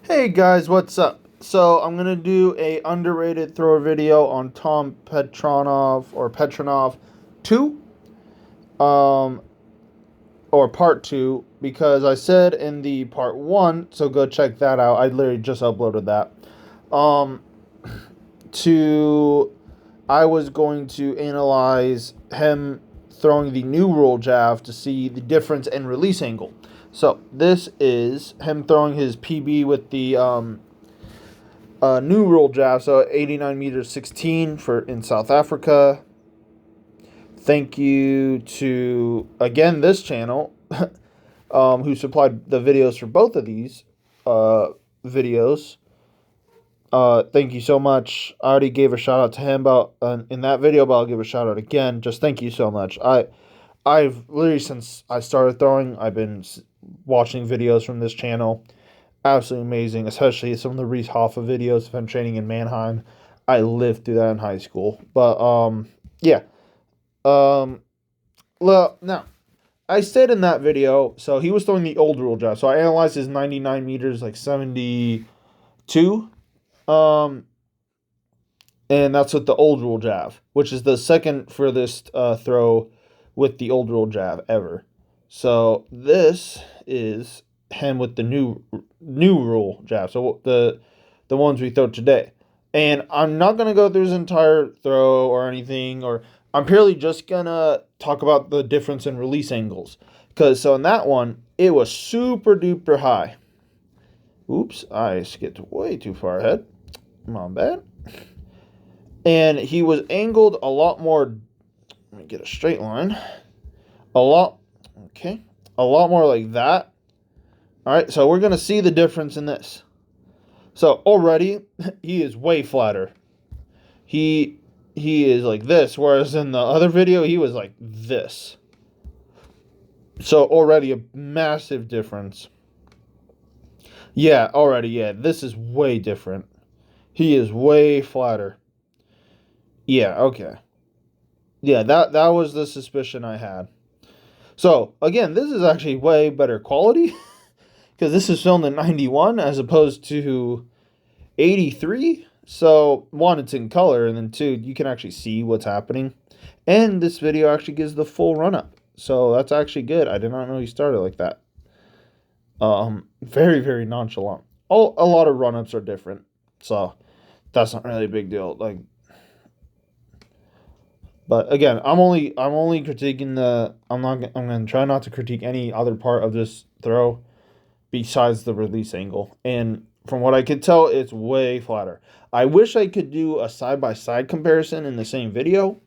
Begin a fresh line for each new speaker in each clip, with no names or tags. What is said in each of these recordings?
Hey guys, what's up? So I'm gonna do a underrated thrower video on Tom Petranoff or Petranoff 2, um, or part 2, because I said in the part 1, so go check that out. I literally just uploaded that. Um, to I was going to analyze him throwing the new roll jab to see the difference in release angle. So this is him throwing his PB with the new roll jab, so 89 meters 16 for in South Africa. Thank you to again this channel, who supplied the videos for both of these videos. Thank you so much. I already gave a shout out to him about in that video, but I'll give a shout out again. Just thank you so much. I've literally, since I started throwing, I've been watching videos from this channel. Absolutely amazing, especially some of the Reese Hoffa videos of him training in Mannheim. I lived through that in high school. But, yeah. Well, now, I said in that video, so he was throwing the old rule jab. So I analyzed his 99 meters, like 72. And that's with the old rule jab, which is the second furthest throw with the old rule jab ever. So this is him with the new rule jab. So the ones we throw today. And I'm not going to go through his entire throw or anything, or I'm purely just going to talk about the difference in release angles. Because so in that one, it was super duper high. Oops, I skipped way too far ahead. My bad. And he was angled a lot more. Let me get a straight line. A lot more like that. All right, so we're going to see the difference in this. So already, he is way flatter. He is like this, whereas in the other video, he was like this. So already a massive difference. Yeah, this is way different. He is way flatter. Yeah, okay. Yeah, that was the suspicion I had. So, again, this is actually way better quality, because this is filmed in 91 as opposed to 83. So, one, it's in color, and then two, you can actually see what's happening. And this video actually gives the full run-up. So, that's actually good. I did not know he started like that. Very, very nonchalant. A lot of run-ups are different. So, that's not really a big deal. But again, I'm only critiquing I'm going to try not to critique any other part of this throw besides the release angle. And from what I could tell, it's way flatter. I wish I could do a side-by-side comparison in the same video,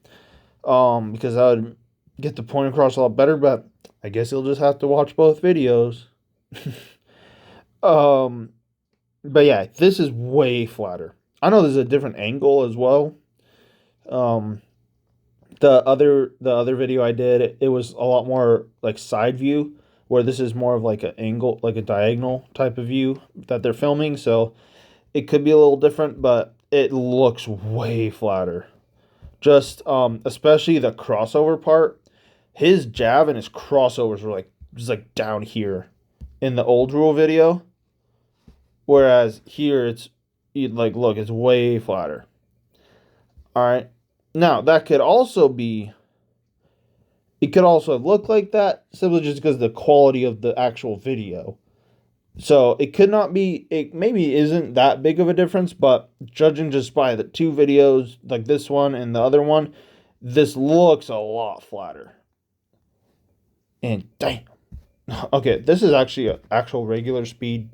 because I would get the point across a lot better, but I guess you'll just have to watch both videos. But yeah, this is way flatter. I know there's a different angle as well. The other video I did, it was a lot more like side view, where this is more of like an angle, like a diagonal type of view that they're filming. So it could be a little different, but it looks way flatter. Just especially the crossover part. His jab and his crossovers were like just like down here in the old rule video, whereas here you'd like look, it's way flatter. All right. Now, it could also look like that simply just because of the quality of the actual video. So it could not be, it maybe isn't that big of a difference, but judging just by the two videos, like this one and the other one, this looks a lot flatter. And damn. Okay, this is actually an actual regular speed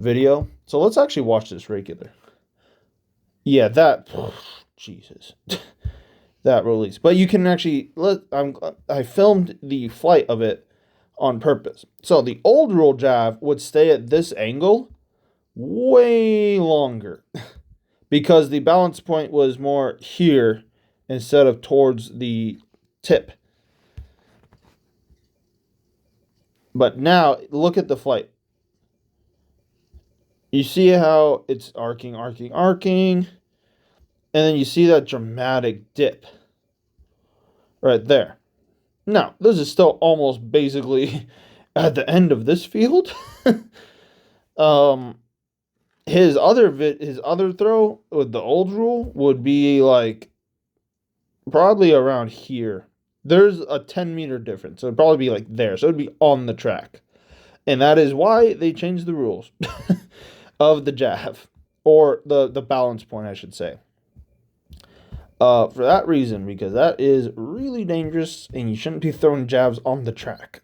video. So let's actually watch this regular. Yeah, that, Jesus. That release. But you can actually I filmed the flight of it on purpose. So the old roll jab would stay at this angle way longer because the balance point was more here instead of towards the tip. But now look at the flight. You see how it's arcing, and then you see that dramatic dip right there. Now, this is still almost basically at the end of this field. his other throw with the old rule would be like probably around here. There's a 10-meter difference. So it'd probably be like there. So it'd be on the track. And that is why they changed the rules of the jab, or the balance point, I should say. For that reason, because that is really dangerous, and you shouldn't be throwing jabs on the track.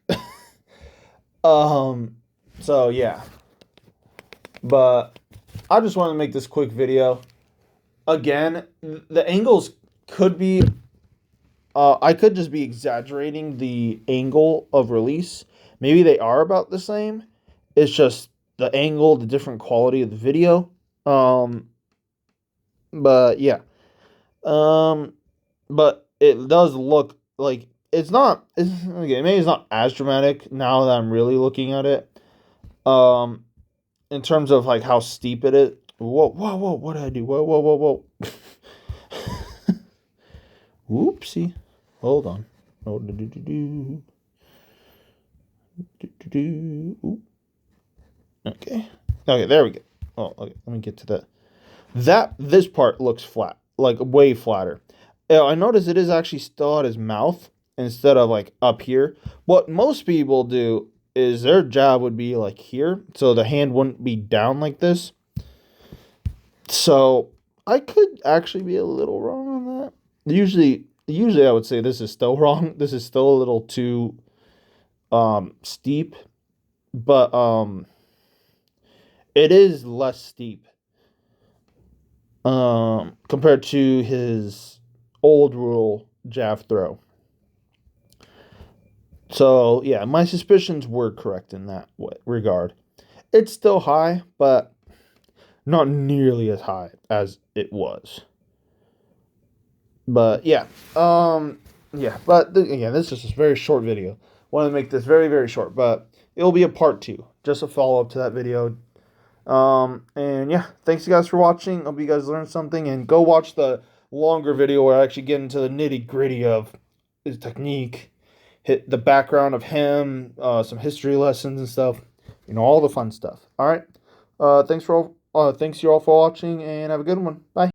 So yeah, but I just wanted to make this quick video. Again, the angles could be. I could just be exaggerating the angle of release. Maybe they are about the same. It's just the angle, the different quality of the video. But yeah. But it does look like it's not. Okay, maybe it's not as dramatic now that I'm really looking at it. In terms of like how steep it is. Whoa, whoa, whoa! What did I do? Whoa, whoa, whoa, whoa! Whoopsie! Hold on. Oh, okay. Okay, there we go. Oh, okay. Let me get to that. This part looks flat, like way flatter. I notice it is actually still at his mouth instead of like up here. What most people do is their jab would be like here, so the hand wouldn't be down like this. So I could actually be a little wrong on that. Usually I would say this is still wrong. This is still a little too steep, but it is less steep compared to his old rule jab throw. So yeah, my suspicions were correct in that regard. It's still high, but not nearly as high as it was. But yeah, yeah. But again, this is just a very short video. Want to make this very, very short, but it'll be a part 2, just a follow up to that video. And yeah, thanks you guys for watching. Hope you guys learned something, and go watch the longer video where I actually get into the nitty gritty of his technique, hit the background of him, some history lessons and stuff, all the fun stuff. All right. Thanks you all for watching, and have a good one. Bye.